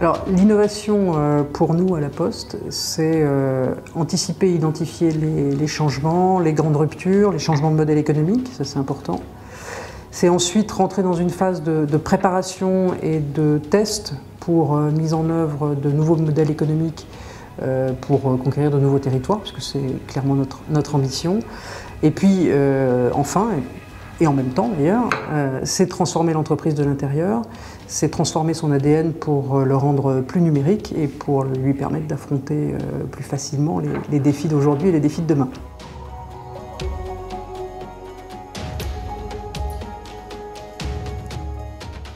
Alors, l'innovation pour nous à la Poste, c'est anticiper, identifier les changements, les grandes ruptures, les changements de modèle économique, ça c'est important. C'est ensuite rentrer dans une phase de préparation et de test pour mise en œuvre de nouveaux modèles économiques pour conquérir de nouveaux territoires, parce que c'est clairement notre ambition. Et puis enfin, et en même temps d'ailleurs, c'est transformer l'entreprise de l'intérieur, c'est transformer son ADN pour le rendre plus numérique et pour lui permettre d'affronter plus facilement les défis d'aujourd'hui et les défis de demain.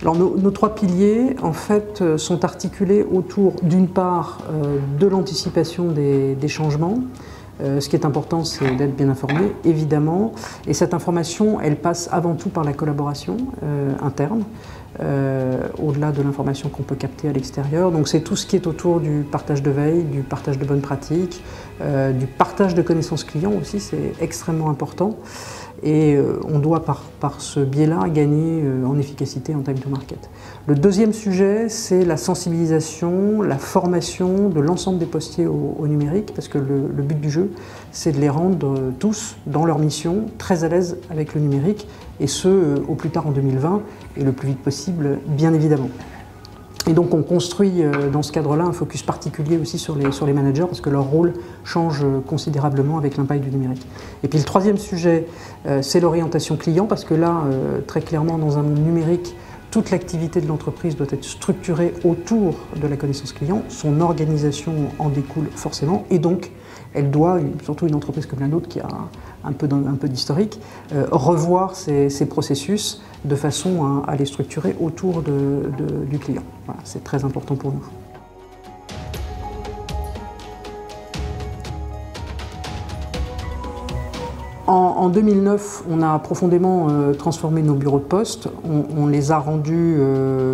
Alors nos trois piliers en fait sont articulés autour d'une part de l'anticipation des changements. Ce qui est important, c'est d'être bien informé, évidemment, et cette information, elle passe avant tout par la collaboration interne, au-delà de l'information qu'on peut capter à l'extérieur. Donc c'est tout ce qui est autour du partage de veille, du partage de bonnes pratiques, du partage de connaissances clients aussi, c'est extrêmement important. Et on doit par ce biais-là gagner en efficacité en time to market. Le deuxième sujet, c'est la sensibilisation, la formation de l'ensemble des postiers au numérique, parce que le but du jeu, c'est de les rendre tous, dans leur mission, très à l'aise avec le numérique, et ce, au plus tard en 2020, et le plus vite possible, bien évidemment. Et donc on construit dans ce cadre-là un focus particulier aussi sur les managers parce que leur rôle change considérablement avec l'impact du numérique. Et puis le troisième sujet, c'est l'orientation client parce que là, très clairement, dans un monde numérique, toute l'activité de l'entreprise doit être structurée autour de la connaissance client. Son organisation en découle forcément et donc elle doit, surtout une entreprise comme la nôtre qui a un peu d'historique, revoir ses processus de façon à les structurer autour du client. Voilà, c'est très important pour nous. En 2009, on a profondément transformé nos bureaux de poste. On les a rendus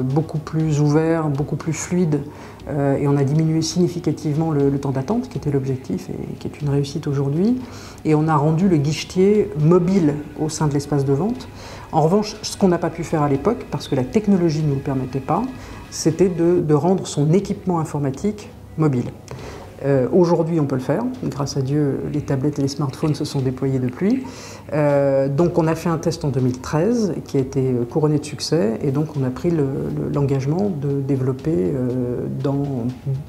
beaucoup plus ouverts, beaucoup plus fluides et on a diminué significativement le temps d'attente, qui était l'objectif et qui est une réussite aujourd'hui. Et on a rendu le guichetier mobile au sein de l'espace de vente. En revanche, ce qu'on n'a pas pu faire à l'époque, parce que la technologie ne nous le permettait pas, c'était de rendre son équipement informatique mobile. Aujourd'hui, on peut le faire. Grâce à Dieu, les tablettes et les smartphones se sont déployés depuis. Donc, on a fait un test en 2013 qui a été couronné de succès. Et donc, on a pris l'engagement de développer dans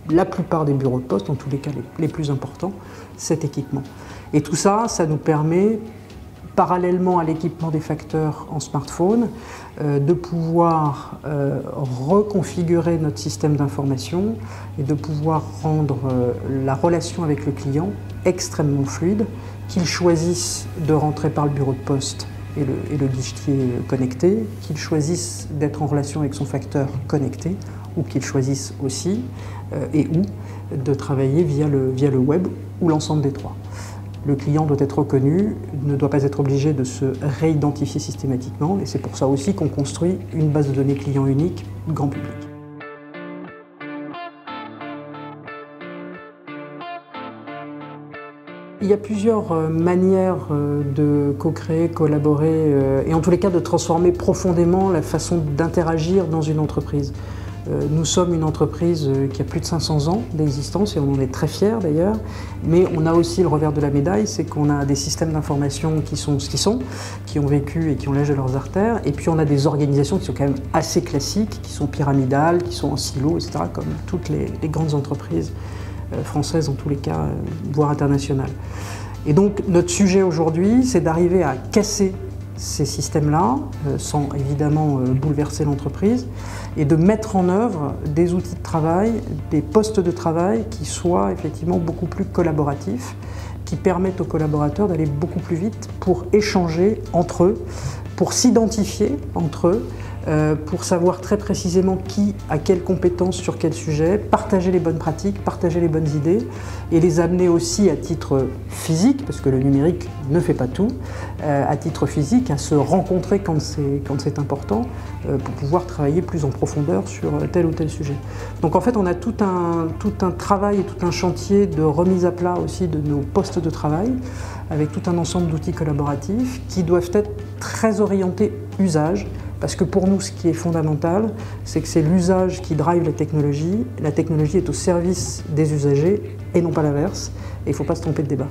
la plupart des bureaux de poste, en tous les cas les plus importants, cet équipement. Et tout ça, ça nous permet, parallèlement à l'équipement des facteurs en smartphone, de pouvoir reconfigurer notre système d'information et de pouvoir rendre la relation avec le client extrêmement fluide, qu'il choisisse de rentrer par le bureau de poste et le guichetier connecté, qu'il choisisse d'être en relation avec son facteur connecté ou qu'il choisisse aussi et ou de travailler via le web ou l'ensemble des trois. Le client doit être reconnu, ne doit pas être obligé de se réidentifier systématiquement et c'est pour ça aussi qu'on construit une base de données client unique grand public. Il y a plusieurs manières de co-créer, collaborer et en tous les cas de transformer profondément la façon d'interagir dans une entreprise. Nous sommes une entreprise qui a plus de 500 ans d'existence et on en est très fiers d'ailleurs, mais on a aussi le revers de la médaille, c'est qu'on a des systèmes d'information qui sont ce qu'ils sont, qui ont vécu et qui ont l'âge de leurs artères, et puis on a des organisations qui sont quand même assez classiques, qui sont pyramidales, qui sont en silo, etc., comme toutes les grandes entreprises françaises en tous les cas, voire internationales. Et donc notre sujet aujourd'hui, c'est d'arriver à casser ces systèmes-là, sans évidemment bouleverser l'entreprise, et de mettre en œuvre des outils de travail, des postes de travail qui soient effectivement beaucoup plus collaboratifs, qui permettent aux collaborateurs d'aller beaucoup plus vite pour échanger entre eux, pour s'identifier entre eux, pour savoir très précisément qui a quelles compétences sur quel sujet, partager les bonnes pratiques, partager les bonnes idées et les amener aussi à titre physique, parce que le numérique ne fait pas tout, à titre physique, à se rencontrer quand c'est important pour pouvoir travailler plus en profondeur sur tel ou tel sujet. Donc en fait on a tout un travail et tout un chantier de remise à plat aussi de nos postes de travail avec tout un ensemble d'outils collaboratifs qui doivent être très orientés usage, Parce que pour nous, ce qui est fondamental, c'est que c'est l'usage qui drive la technologie est au service des usagers et non pas l'inverse, et il ne faut pas se tromper de débat.